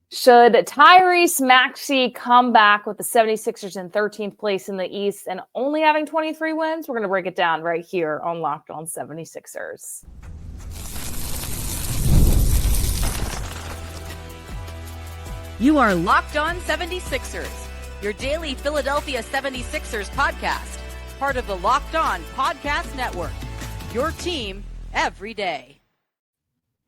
Should Tyrese Maxey come back with the 76ers in 13th place in the East and only having 23 wins? We're going to break it down right here on Locked On 76ers. You are Locked On 76ers, your daily Philadelphia 76ers podcast, part of the Locked On Podcast Network, your team every day.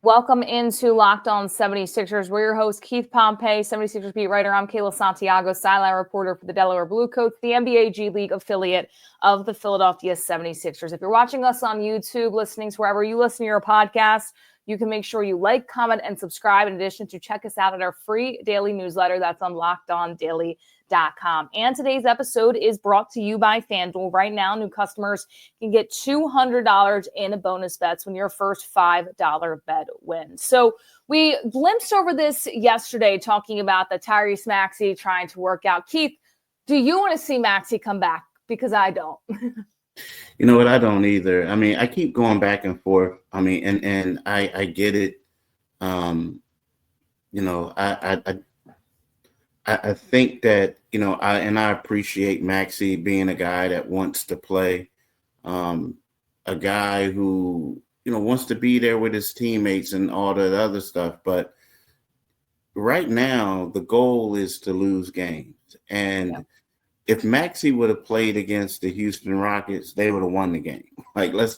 Welcome into Locked On 76ers. We're your host, Keith Pompey, 76ers beat writer. I'm Kayla Santiago, sideline reporter for the Delaware Bluecoats, the NBA G League affiliate of the Philadelphia 76ers. If you're watching us on YouTube, listening to wherever you listen to your podcast, you can make sure you like, comment, and subscribe. In addition to check us out at our free daily newsletter that's on LockedOnDaily.com. And today's episode is brought to you by FanDuel. Right now, new customers can get $200 in bonus bets when your first $5 bet wins. So we glimpsed over this yesterday, talking about the Tyrese Maxey trying to work out. Keith, do you want to see Maxey come back? Because I don't. You know what? I don't either. I mean, I keep going back and forth. I mean, and I get it. I think that, I appreciate Maxey being a guy that wants to play, a guy who, wants to be there with his teammates and all that other stuff. But right now, the goal is to lose games. And if Maxey would have played against the Houston Rockets, they would have won the game. Like, let's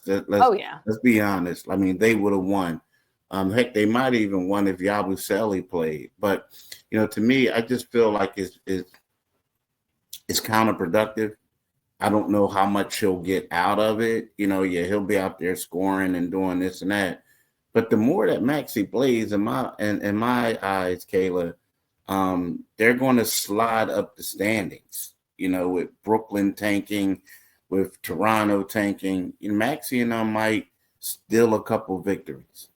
be honest. I mean, they would have won. Heck, they might have even won if Yabusele played. But, to me, I just feel like it's counterproductive. I don't know how much he'll get out of it. He'll be out there scoring and doing this and that. But the more that Maxey plays, in my eyes, Kayla, they're going to slide up the standings. With Brooklyn tanking, with Toronto tanking, Maxey and I might steal a couple victories.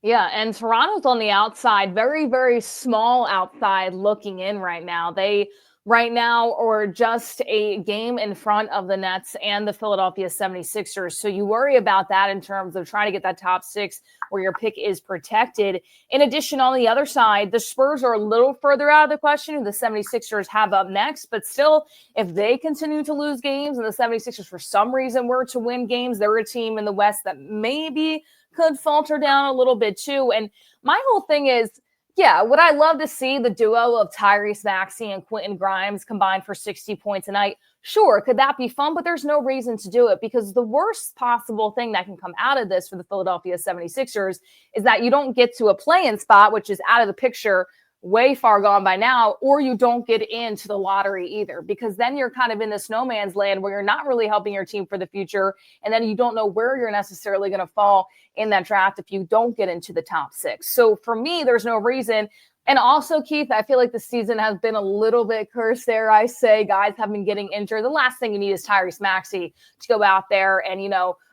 Yeah, and Toronto's on the outside, very, very small outside looking in right now. They right now are just a game in front of the Nets and the Philadelphia 76ers. So you worry about that in terms of trying to get that top six where your pick is protected. In addition, on the other side, the Spurs are a little further out of the question, who the 76ers have up next. But still, if they continue to lose games and the 76ers for some reason were to win games, they're a team in the West that maybe could falter down a little bit too. And my whole thing is, would I love to see the duo of Tyrese Maxey and Quentin Grimes combined for 60 points a night? Sure, could that be fun? But there's no reason to do it, because the worst possible thing that can come out of this for the Philadelphia 76ers is that you don't get to a play-in spot, which is out of the picture, way far gone by now, or you don't get into the lottery either, because then you're kind of in this no man's land where you're not really helping your team for the future. And then you don't know where you're necessarily going to fall in that draft if you don't get into the top six. So for me, there's no reason. And also, Keith, I feel like the season has been a little bit cursed there. I say guys have been getting injured. The last thing you need is Tyrese Maxey to go out there and,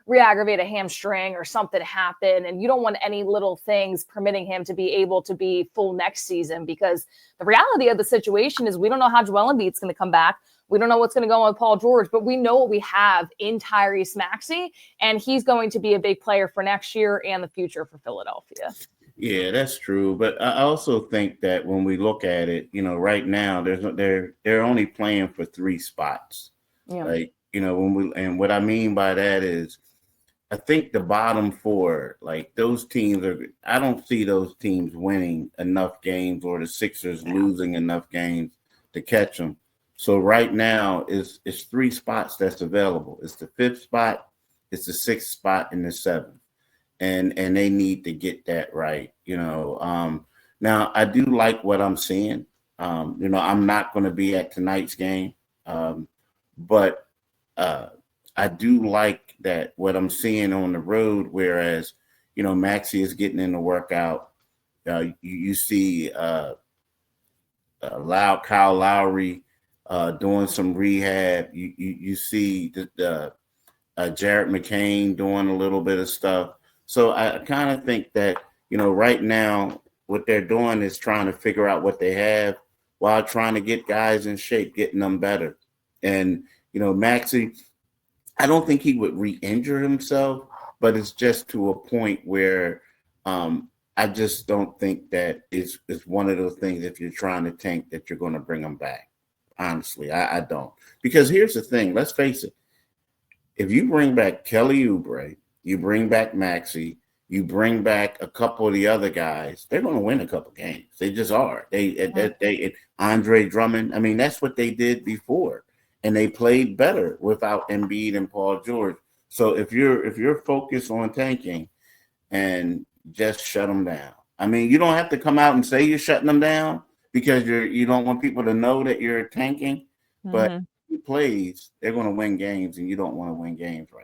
re-aggravate a hamstring or something happen. And you don't want any little things permitting him to be able to be full next season, because the reality of the situation is we don't know how Joel Embiid's going to come back. We don't know what's going to go on with Paul George, but we know what we have in Tyrese Maxey, and he's going to be a big player for next year and the future for Philadelphia. Yeah, that's true. But I also think that when we look at it, right now they're only playing for 3 spots. Yeah. Like, and what I mean by that is, I think the bottom 4, like those teams I don't see those teams winning enough games, or the Sixers losing enough games to catch them. So right now it's 3 spots that's available. It's the 5th spot, it's the 6th spot, and the 7th. And they need to get that right. Now I do like what I'm seeing. I'm not going to be at tonight's game. But I do like that what I'm seeing on the road, whereas, Maxey is getting in the workout. You see Kyle Lowry doing some rehab. You see the Jared McCain doing a little bit of stuff. So I kind of think that, right now what they're doing is trying to figure out what they have while trying to get guys in shape, getting them better. And, Maxey, I don't think he would re-injure himself, but it's just to a point where I just don't think that it's one of those things, if you're trying to tank, that you're going to bring them back. Honestly, I don't. Because here's the thing. Let's face it. If you bring back Kelly Oubre, you bring back Maxey, you bring back a couple of the other guys, they're going to win a couple games. They just are. They Andre Drummond, I mean, that's what they did before. And they played better without Embiid and Paul George. So if you're focused on tanking, and just shut them down. I mean, you don't have to come out and say you're shutting them down because you don't want people to know that you're tanking. But if he plays, they're going to win games, and you don't want to win games right now.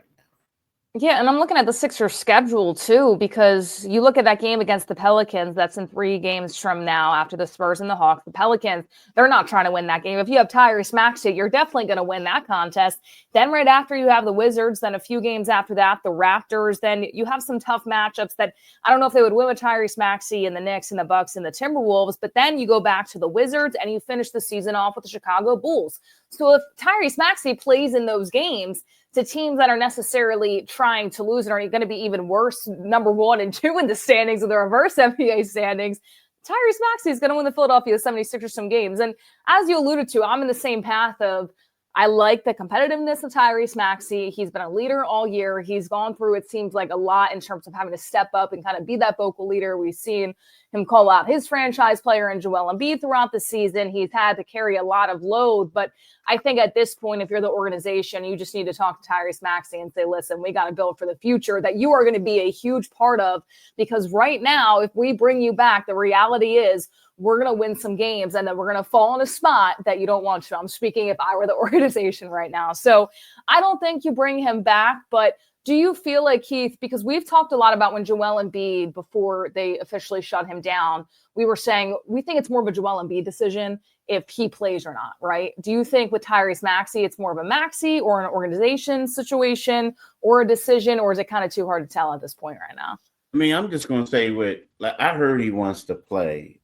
Yeah, and I'm looking at the Sixers schedule too, because you look at that game against the Pelicans, that's in 3 games from now after the Spurs and the Hawks. The Pelicans, they're not trying to win that game. If you have Tyrese Maxey, you're definitely going to win that contest. Then right after you have the Wizards, then a few games after that, the Raptors, then you have some tough matchups that I don't know if they would win with Tyrese Maxey and the Knicks and the Bucks and the Timberwolves, but then you go back to the Wizards and you finish the season off with the Chicago Bulls. So if Tyrese Maxey plays in those games to teams that are necessarily trying to lose and are going to be even worse, number 1 and 2 in the standings of the reverse NBA standings, Tyrese Maxey is going to win the Philadelphia 76ers some games. And as you alluded to, I'm in the same path of I like the competitiveness of Tyrese Maxey. He's been a leader all year. He's gone through, it seems like, a lot in terms of having to step up and kind of be that vocal leader. We've seen him call out his franchise player in Joel Embiid throughout the season. He's had to carry a lot of load. But I think at this point, if you're the organization, you just need to talk to Tyrese Maxey and say, listen, we got to build for the future that you are going to be a huge part of. Because right now, if we bring you back, the reality is we're going to win some games and then we're going to fall in a spot that you don't want to. I'm speaking if I were the organization right now. So I don't think you bring him back, but do you feel like, Keith, because we've talked a lot about when Joel Embiid, before they officially shut him down, we were saying we think it's more of a Joel Embiid decision if he plays or not, right? Do you think with Tyrese Maxey, it's more of a Maxey or an organization situation or a decision, or is it kind of too hard to tell at this point right now? I mean, I'm just going to say I heard he wants to play.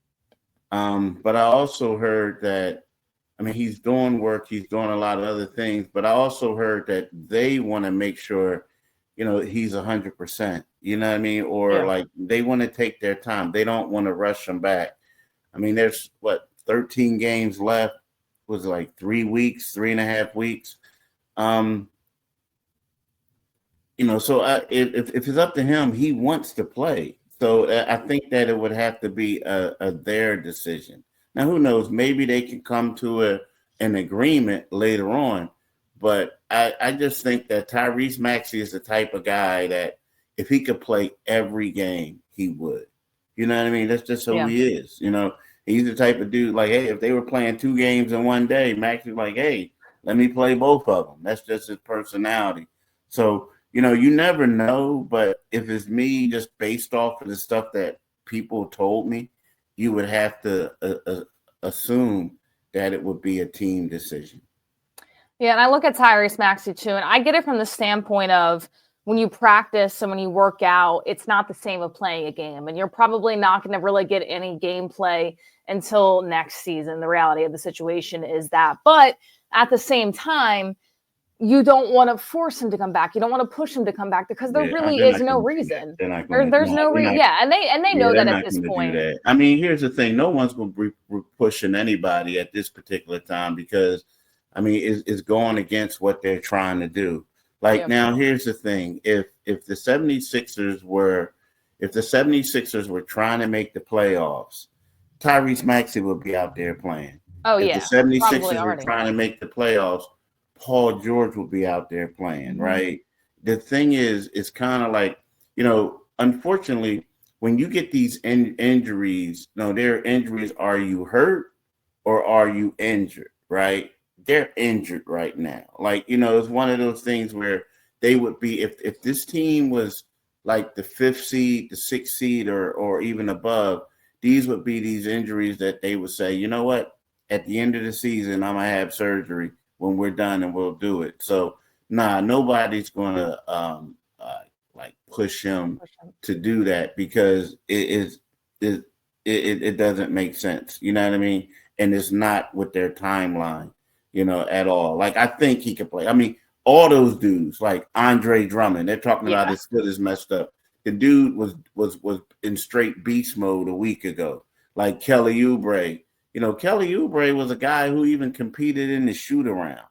But I also heard that, I mean, he's doing work, he's doing a lot of other things, but I also heard that they want to make sure, he's 100%, you know what I mean? Or like they want to take their time. They don't want to rush him back. I mean, there's 13 games left, was like 3 weeks, 3.5 weeks. So if it's up to him, he wants to play. So I think that it would have to be a their decision. Now, who knows? Maybe they can come to an agreement later on. But I just think that Tyrese Maxey is the type of guy that if he could play every game, he would. You know what I mean? That's just who he is. He's the type of dude like, hey, if they were playing 2 games in one day, Maxey's like, hey, let me play both of them. That's just his personality. So, you never know, but if it's me, just based off of the stuff that people told me, you would have to assume that it would be a team decision. Yeah, and I look at Tyrese Maxey too, and I get it from the standpoint of when you practice and when you work out, it's not the same of playing a game, and you're probably not going to really get any gameplay until next season. The reality of the situation is that, but at the same time, you don't want to force him to come back. You don't want to push him to come back because there really is no reason. There's no reason. Yeah, and they know that at this point. I mean, here's the thing: no one's going to be pushing anybody at this particular time because, I mean, it's going against what they're trying to do. Now, here's the thing: if the 76ers were trying to make the playoffs, Tyrese Maxey would be out there playing. Oh, if yeah. the 76ers were trying to make the playoffs, Paul George will be out there playing, right? The thing is, it's kind of like, unfortunately, when you get these injuries, they're injuries. Are you hurt or are you injured, right? They're injured right now. It's one of those things where they would be, if this team was like the 5th seed, the 6th seed, or even above, these would be these injuries that they would say, you know what, at the end of the season, I'm going to have surgery when we're done and we'll do it. So nobody's going to push him to do that because it doesn't make sense. You know what I mean? And it's not with their timeline, at all. I think he could play. I mean, all those dudes like Andre Drummond, they're talking about his foot is messed up. the dude was in straight beast mode a week ago. Like Kelly Oubre. Kelly Oubre was a guy who even competed in the shoot around.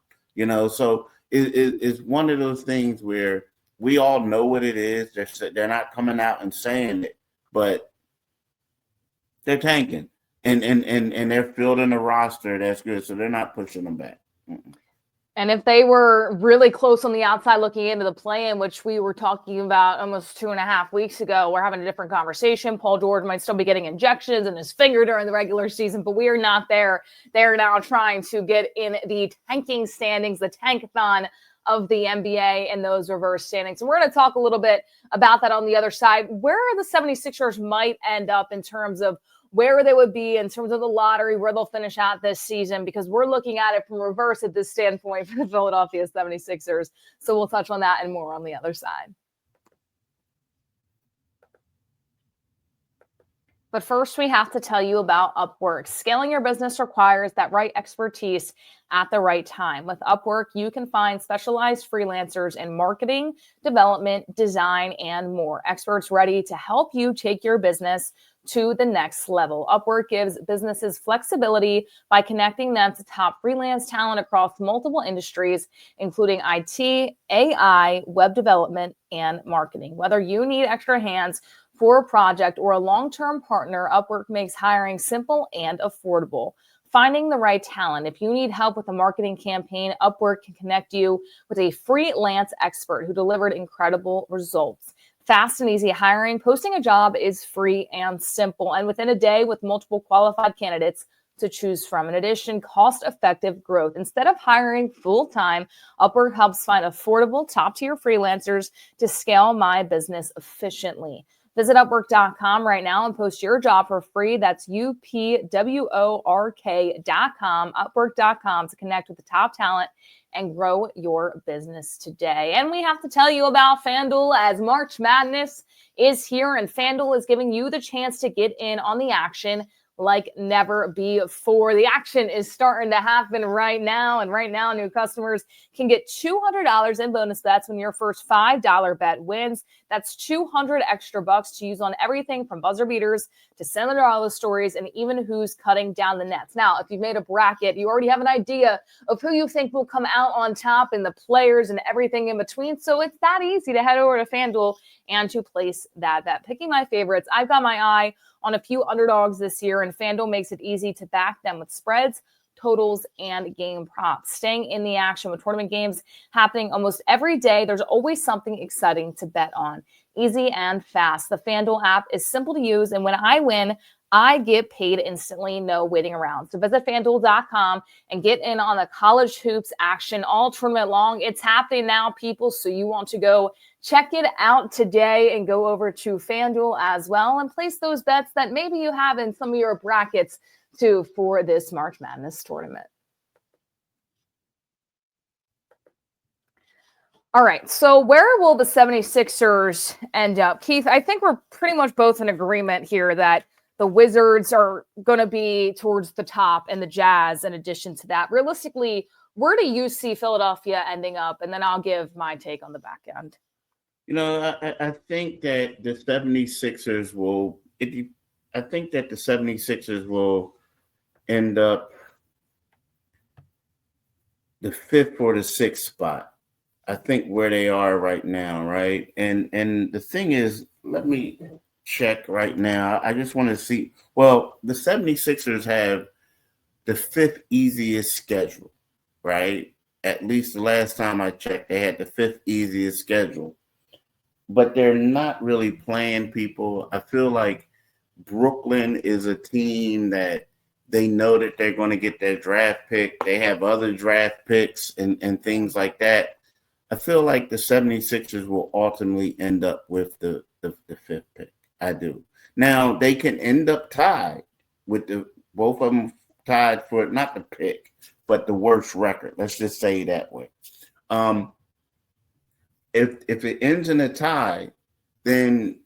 So it's one of those things where we all know what it is. They're not coming out and saying it, but they're tanking. And they're fielding a roster that's good, so they're not pushing them back. Mm-mm. And if they were really close on the outside looking into the play-in, which we were talking about almost 2.5 weeks ago, we're having a different conversation. Paul George might still be getting injections in his finger during the regular season, but we are not there. They're now trying to get in the tanking standings, the tankathon of the NBA and those reverse standings. And we're going to talk a little bit about that on the other side, where the 76ers might end up in terms of where they would be in terms of the lottery, where they'll finish out this season, because we're looking at it from reverse at this standpoint for the Philadelphia 76ers. So we'll touch on that and more on the other side. But first, we have to tell you about Upwork. Scaling your business requires that right expertise at the right time. With Upwork, you can find specialized freelancers in marketing, development, design, and more. Experts ready to help you take your business to the next level. Upwork gives businesses flexibility by connecting them to top freelance talent across multiple industries, including IT, AI, web development, and marketing. Whether you need extra hands for a project or a long-term partner, Upwork makes hiring simple and affordable. Finding the right talent. If you need help with a marketing campaign, Upwork can connect you with a freelance expert who delivered incredible results. Fast and easy hiring. Posting a job is free and simple, and within a day with multiple qualified candidates to choose from. In addition, cost-effective growth. Instead of hiring full-time, Upwork helps find affordable, top-tier freelancers to scale my business efficiently. Visit Upwork.com right now and post your job for free. That's UPWORK.com, Upwork.com, to connect with the top talent and grow your business today. And we have to tell you about FanDuel, as March Madness is here, and FanDuel is giving you the chance to get in on the action like never before. The action is starting to happen right now, and right now new customers can get $200 in bonus bets when your first $5 bet wins. That's $200 extra bucks to use on everything from buzzer beaters to Cinderella stories and even who's cutting down the nets. Now, if you've made a bracket, you already have an idea of who you think will come out on top and the players and everything in between. So it's that easy to head over to FanDuel and to place that bet. Picking my favorites, I've got my eye on a few underdogs this year, and FanDuel makes it easy to back them with spreads, totals, and game props. Staying in the action with tournament games happening almost every day, there's always something exciting to bet on. Easy and fast. The FanDuel app is simple to use, and when I win, I get paid instantly, no waiting around. So visit FanDuel.com and get in on the college hoops action all tournament long. It's happening now, people, so you want to go check it out today and go over to FanDuel as well and place those bets that maybe you have in some of your brackets too for this March Madness tournament. All right, so where will the 76ers end up? Keith, I think we're pretty much both in agreement here that the Wizards are going to be towards the top and the Jazz in addition to that. Realistically, where do you see Philadelphia ending up? And then I'll give my take on the back end. I think that the 76ers will end up the 5th or the 6th spot. I think where they are right now, right? And the thing is, let me check right now. I just want to see. Well, the 76ers have the 5th easiest schedule, right? At least the last time I checked, they had the 5th easiest schedule. But they're not really playing people. I feel like Brooklyn is a team that they know that they're going to get their draft pick. They have other draft picks and things like that. I feel like the 76ers will ultimately end up with the 5th pick. I do. Now, they can end up tied with both of them tied for not the pick, but the worst record. Let's just say that way. If it ends in a tie, then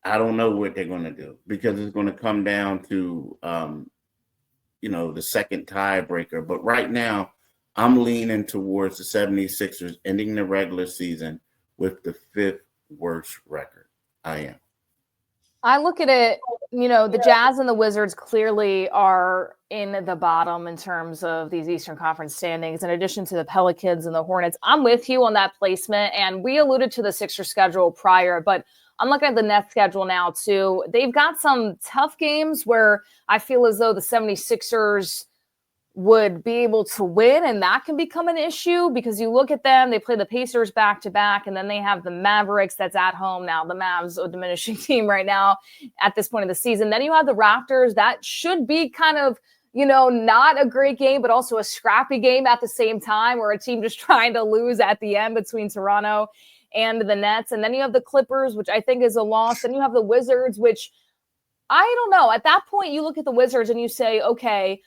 I don't know what they're going to do, because it's going to come down to the second tiebreaker. But right now, I'm leaning towards the 76ers ending the regular season with the 5th worst record. I am. I look at it, the Jazz and the Wizards clearly are in the bottom in terms of these Eastern Conference standings, in addition to the Pelicans and the Hornets. I'm with you on that placement, and we alluded to the Sixers schedule prior, but I'm looking at the Nets schedule now too. They've got some tough games where I feel as though the 76ers would be able to win, and that can become an issue because you look at them, they play the Pacers back-to-back, and then they have the Mavericks that's at home now. The Mavs, a diminishing team right now at this point of the season. Then you have the Raptors. That should be kind of, not a great game, but also a scrappy game at the same time, or a team just trying to lose at the end between Toronto and the Nets. And then you have the Clippers, which I think is a loss. Then you have the Wizards, which I don't know. At that point, you look at the Wizards and you say, okay,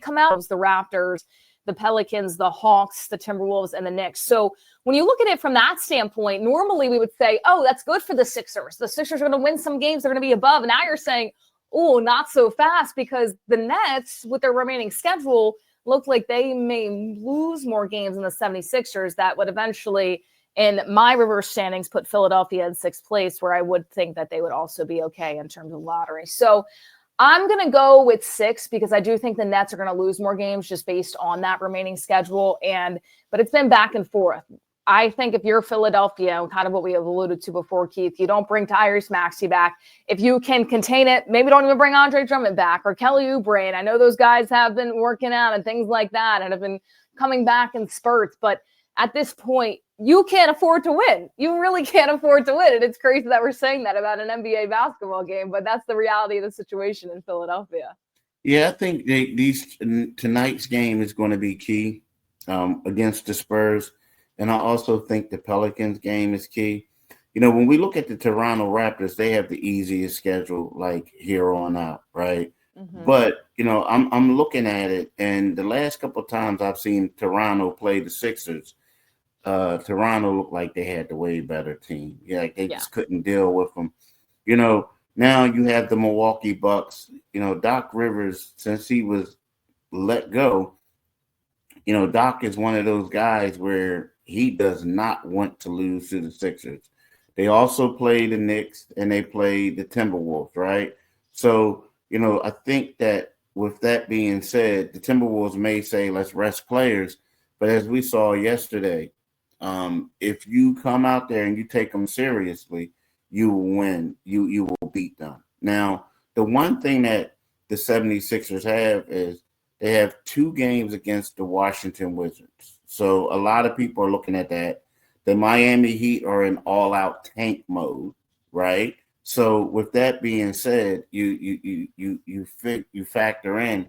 come out as the Raptors, the Pelicans, the Hawks, the Timberwolves, and the Knicks. So when you look at it from that standpoint, normally we would say, oh, that's good for the Sixers. The Sixers are going to win some games. They're going to be above. And now you're saying, oh, not so fast, because the Nets, with their remaining schedule, look like they may lose more games than the 76ers. That would eventually, in my reverse standings, put Philadelphia in sixth place, where I would think that they would also be okay in terms of lottery. So I'm going to go with 6 because I do think the Nets are going to lose more games just based on that remaining schedule. But it's been back and forth. I think if you're Philadelphia, kind of what we have alluded to before, Keith, you don't bring Tyrese Maxey back. If you can contain it, maybe don't even bring Andre Drummond back or Kelly Oubre. I know those guys have been working out and things like that and have been coming back in spurts. But at this point, you can't afford to win. You really can't afford to win. And it's crazy that we're saying that about an NBA basketball game, but that's the reality of the situation in Philadelphia. Yeah, I think tonight's game is going to be key against the Spurs. And I also think the Pelicans game is key. When we look at the Toronto Raptors, they have the easiest schedule, like here on out, right? Mm-hmm. But, I'm looking at it, and the last couple of times I've seen Toronto play the Sixers, Toronto looked like they had the way better team. They just couldn't deal with them. Now you have the Milwaukee Bucks. Doc Rivers, since he was let go, Doc is one of those guys where he does not want to lose to the Sixers. They also play the Knicks and they play the Timberwolves, right? So, I think that with that being said, the Timberwolves may say, let's rest players. But as we saw yesterday, if you come out there and you take them seriously, you will win. You will beat them. Now, the one thing that the 76ers have is they have 2 games against the Washington Wizards. So a lot of people are looking at that. The Miami Heat are in all-out tank mode, right? So with that being said, you factor in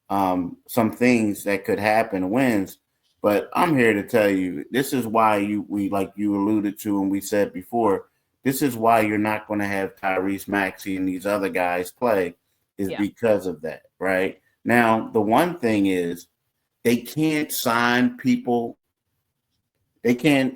some things that could happen wins. But I'm here to tell you, this is why we like you alluded to and we said before, this is why you're not going to have Tyrese Maxey and these other guys play is because of that, right? Now, the one thing is they can't sign people. They can't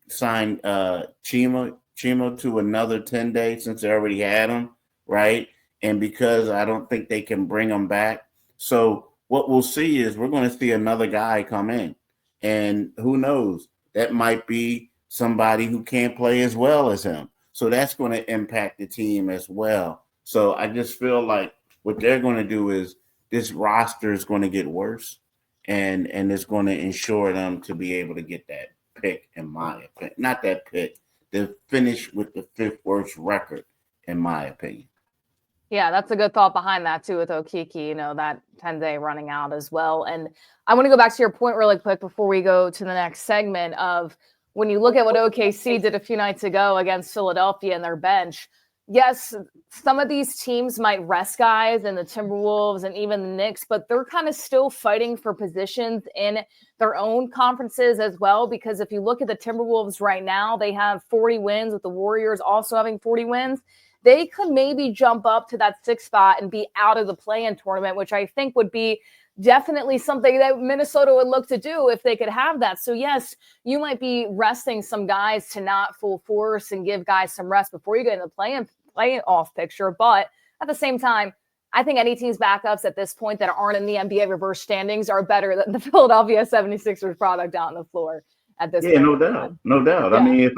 sign Chima to another 10 days since they already had him, right? And because I don't think they can bring him back. So what we'll see is we're going to see another guy come in. And who knows? That might be somebody who can't play as well as him. So that's going to impact the team as well. So I just feel like what they're going to do is this roster is going to get worse. And it's going to ensure them to be able to get that pick, in my opinion. Not that pick, to finish with the 5th worst record, in my opinion. Yeah, that's a good thought behind that too with Okiki, that 10-day running out as well. And I want to go back to your point really quick before we go to the next segment of when you look at what OKC did a few nights ago against Philadelphia and their bench. Yes, some of these teams might rest guys and the Timberwolves and even the Knicks, but they're kind of still fighting for positions in their own conferences as well. Because if you look at the Timberwolves right now, they have 40 wins with the Warriors also having 40 wins. They could maybe jump up to that 6th spot and be out of the play-in tournament, which I think would be definitely something that Minnesota would look to do if they could have that. So yes, you might be resting some guys to not full force and give guys some rest before you get in the playoff picture. But at the same time, I think any team's backups at this point that aren't in the NBA reverse standings are better than the Philadelphia 76ers product out on the floor at this point. Yeah, no doubt. No doubt. Yeah. I mean, if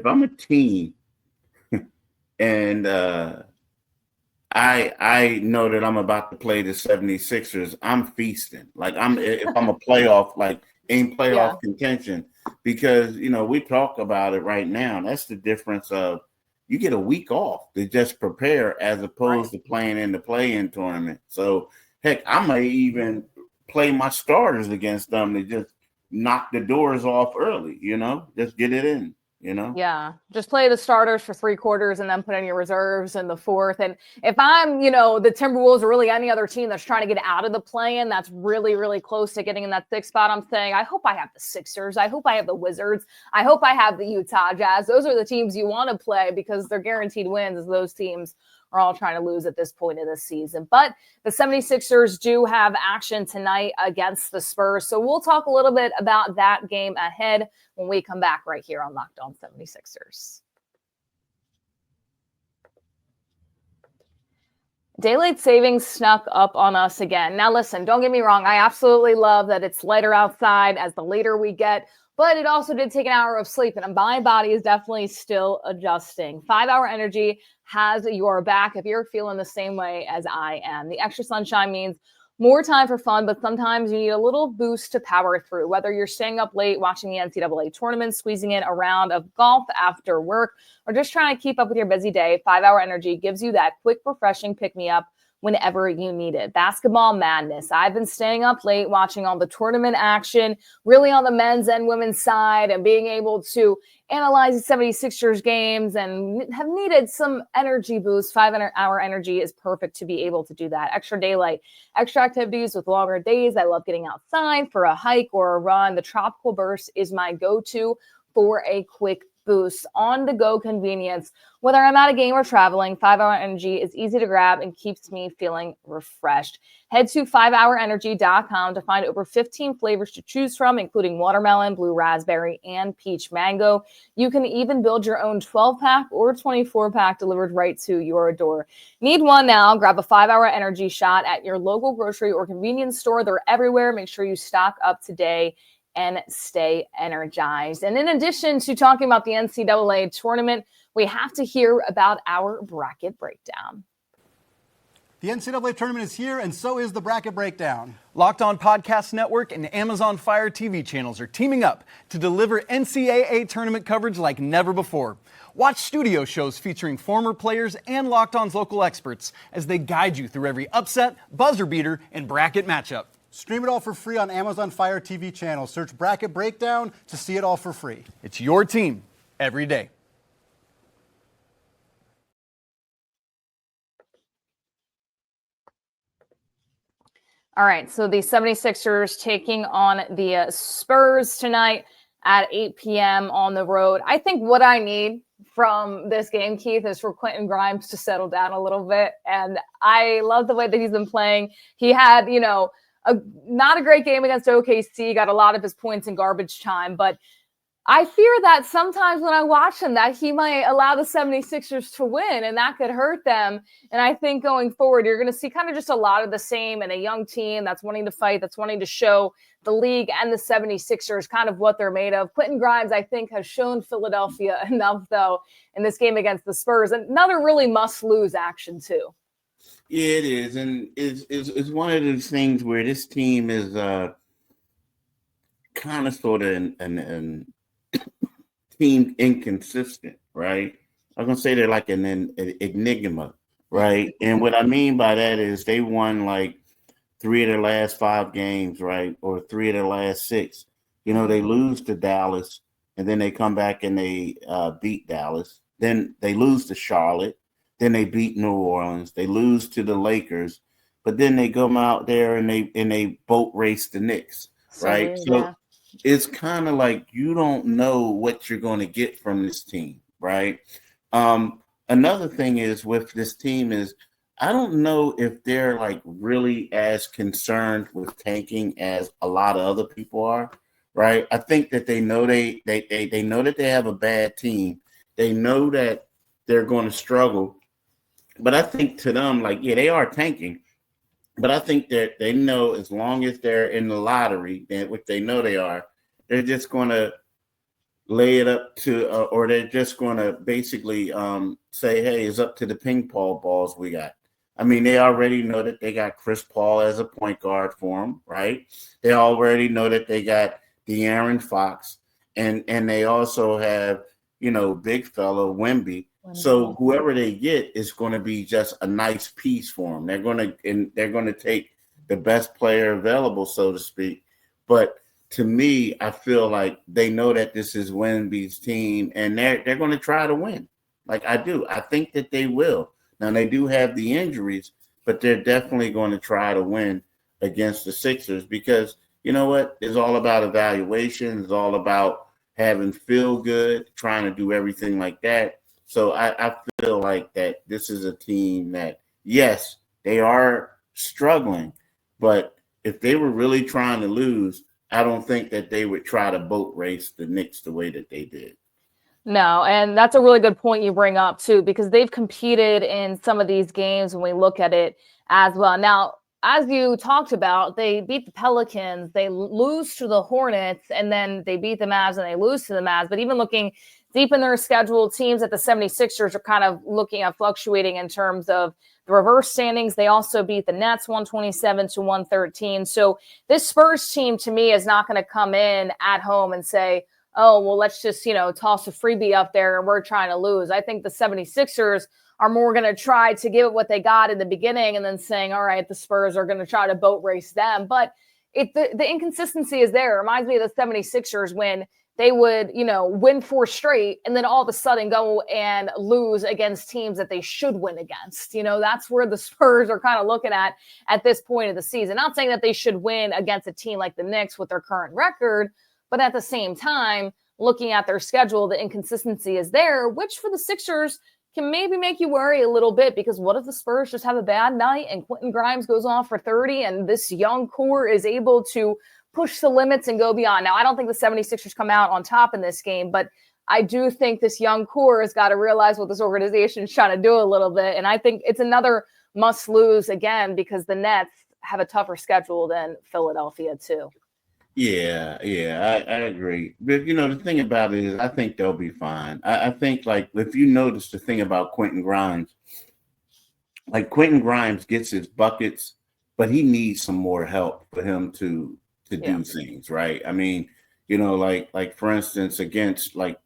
I'm a team and I know that I'm about to play the 76ers, I'm feasting. Like if I'm a playoff, like in playoff contention, because we talk about it right now. That's the difference of you get a week off to just prepare as opposed to playing in the play-in tournament. So heck, I may even play my starters against them to just knock the doors off early, just get it in. Yeah, just play the starters for 3 quarters and then put in your reserves in the fourth. And if I'm, the Timberwolves or really any other team that's trying to get out of the play-in, that's really, really close to getting in that 6th spot, I'm saying, I hope I have the Sixers. I hope I have the Wizards. I hope I have the Utah Jazz. Those are the teams you want to play because they're guaranteed wins as those teams are all trying to lose at this point of the season. But the 76ers do have action tonight against the Spurs. So we'll talk a little bit about that game ahead when we come back right here on Locked On 76ers. Daylight savings snuck up on us again. Now, listen, don't get me wrong. I absolutely love that it's lighter outside as the later we get, but it also did take an hour of sleep, and my body is definitely still adjusting. 5-Hour Energy has your back if you're feeling the same way as I am. The extra sunshine means more time for fun, but sometimes you need a little boost to power through. Whether you're staying up late watching the NCAA tournament, squeezing in a round of golf after work, or just trying to keep up with your busy day, 5-Hour Energy gives you that quick, refreshing pick-me-up whenever you need it. Basketball madness. I've been staying up late watching all the tournament action, really on the men's and women's side, and being able to analyze the 76ers games and have needed some energy boost. 5-Hour Energy is perfect to be able to do that. Extra daylight, extra activities with longer days. I love getting outside for a hike or a run. The Tropical Burst is my go-to for a quick boost, on-the-go convenience. Whether I'm at a game or traveling, 5-Hour Energy is easy to grab and keeps me feeling refreshed. Head to 5hourenergy.com to find over 15 flavors to choose from, including watermelon, blue raspberry, and peach mango. You can even build your own 12-pack or 24-pack delivered right to your door. Need one now? Grab a 5-Hour Energy shot at your local grocery or convenience store. They're everywhere. Make sure you stock up today and stay energized. And in addition to talking about the NCAA tournament, we have to hear about our bracket breakdown. The NCAA tournament is here, and so is the bracket breakdown. Locked On Podcast Network and Amazon Fire TV channels are teaming up to deliver NCAA tournament coverage like never before. Watch studio shows featuring former players and Locked On's local experts as they guide you through every upset, buzzer beater, and bracket matchup. Stream it all for free on Amazon Fire TV channel. Search Bracket Breakdown to see it all for free. It's your team every day. All right, so the 76ers taking on the Spurs tonight at 8 p.m. on the road. I think what I need from this game, Keith, is for Quentin Grimes to settle down a little bit. And I love the way that he's been playing. He had, not a great game against OKC, got a lot of his points in garbage time, but I fear that sometimes when I watch him that he might allow the 76ers to win and that could hurt them. And I think going forward, you're going to see kind of just a lot of the same in a young team that's wanting to fight, that's wanting to show the league and the 76ers kind of what they're made of. Quentin Grimes, I think, has shown Philadelphia enough, though, in this game against the Spurs. Another really must-lose action, too. Yeah, it is, and it's one of those things where this team is kind of sort of an team inconsistent, right? I'm gonna say they're like an enigma, right? And what I mean by that is they won like 3 of their last 5 games, right, or 3 of their last 6. They lose to Dallas, and then they come back and they beat Dallas. Then they lose to Charlotte. Then they beat New Orleans. They lose to the Lakers, but then they come out there and they boat race the Knicks, right? So it's kind of like you don't know what you're going to get from this team, right? Another thing is with this team is I don't know if they're like really as concerned with tanking as a lot of other people are, right? I think that they know they know that they have a bad team. They know that they're going to struggle But I think to them, like, yeah, they are tanking. But I think that they know as long as they're in the lottery, which they know they are, they're just going to lay it up to, or they're just going to basically say, hey, it's up to the ping pong balls we got. I mean, they already know that they got Chris Paul as a point guard for them, right? They already know that they got De'Aaron Fox, and they also have, big fella Wemby. So whoever they get is going to be just a nice piece for them. They're going to take the best player available, so to speak. But to me, I feel like they know that this is Wemby's team, and they're going to try to win. Like I do. I think that they will. Now, they do have the injuries, but they're definitely going to try to win against the Sixers because, you know what? It's all about evaluation. It's all about having feel good, trying to do everything like that. So I feel like that this is a team that, yes, they are struggling, but if they were really trying to lose, I don't think that they would try to boat race the Knicks the way that they did. No, and that's a really good point you bring up too, because they've competed in some of these games when we look at it as well. Now, as you talked about, they beat the Pelicans, they lose to the Hornets, and then they beat the Mavs and they lose to the Mavs. But even looking deep in their schedule, teams at the 76ers are kind of looking at fluctuating in terms of the reverse standings. They also beat the Nets 127 to 113. So this Spurs team to me is not going to come in at home and say, oh, well, let's just, toss a freebie up there and we're trying to lose. I think the 76ers are more going to try to give it what they got in the beginning and then saying, all right, the Spurs are going to try to boat race them. But the inconsistency is there. It reminds me of the 76ers when they would, win 4 straight and then all of a sudden go and lose against teams that they should win against. That's where the Spurs are kind of looking at this point of the season. Not saying that they should win against a team like the Knicks with their current record, but at the same time, looking at their schedule, the inconsistency is there, which for the Sixers can maybe make you worry a little bit because what if the Spurs just have a bad night and Quentin Grimes goes off for 30 and this young core is able to push the limits and go beyond? Now, I don't think the 76ers come out on top in this game, but I do think this young core has got to realize what this organization is trying to do a little bit. And I think it's another must lose again because the Nets have a tougher schedule than Philadelphia too. Yeah, I agree. But, the thing about it is I think they'll be fine. I think, like, if you notice the thing about Quentin Grimes, like Quentin Grimes gets his buckets, but he needs some more help for him to do things, right? I mean, like for instance, against the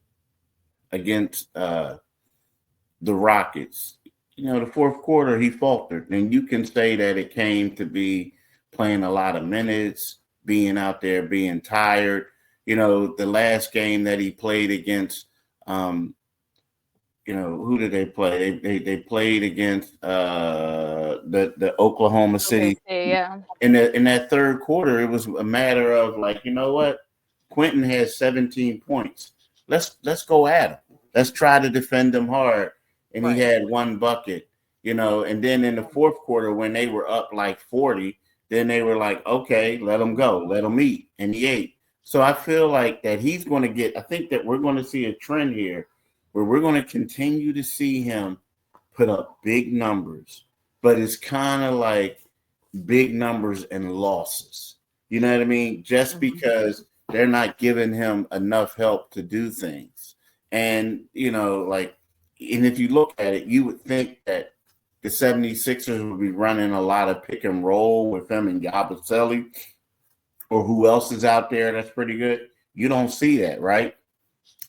Rockets, the fourth quarter, he faltered. And you can say that it came to be playing a lot of minutes, being out there, being tired. The last game that he played against, who did they play? They played against the Oklahoma City. Okay, yeah. In that third quarter, it was a matter of like, you know what? Quentin has 17 points. Let's go at him. Let's try to defend him hard. And He had 1 bucket, and then in the fourth quarter when they were up like 40, then they were like, okay, let him go, let him eat. And he ate. So I feel like that he's going to I think that we're going to see a trend here where we're going to continue to see him put up big numbers, but it's kind of like big numbers and losses. You know what I mean? Just because they're not giving him enough help to do things. And, and if you look at it, you would think that the 76ers will be running a lot of pick and roll with him and Yabusele or who else is out there that's pretty good. You don't see that, right?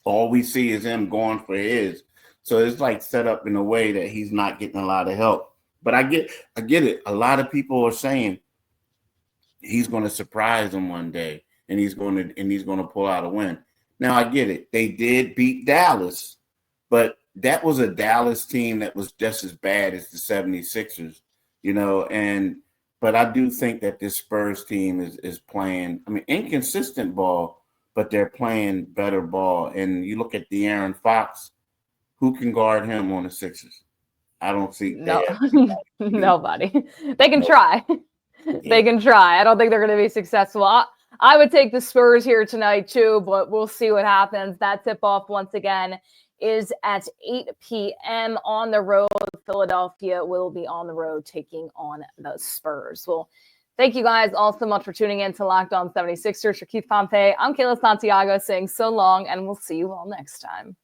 All we see is him going for his. So it's like set up in a way that he's not getting a lot of help. But I get it. A lot of people are saying he's going to surprise them one day and he's going to pull out a win. Now I get it. They did beat Dallas, but that was a Dallas team that was just as bad as the 76ers, but I do think that this Spurs team is playing, inconsistent ball, but they're playing better ball. And you look at De'Aaron Fox, who can guard him on the Sixers? I don't see nobody. They can try. They can try. I don't think they're going to be successful. I would take the Spurs here tonight too, but we'll see what happens. That tip-off once again is at 8 p.m. on the road. Philadelphia will be on the road taking on the Spurs. Well, thank you guys all so much for tuning in to Locked On 76ers. For Keith Pompey, I'm Kayla Santiago saying so long, and we'll see you all next time.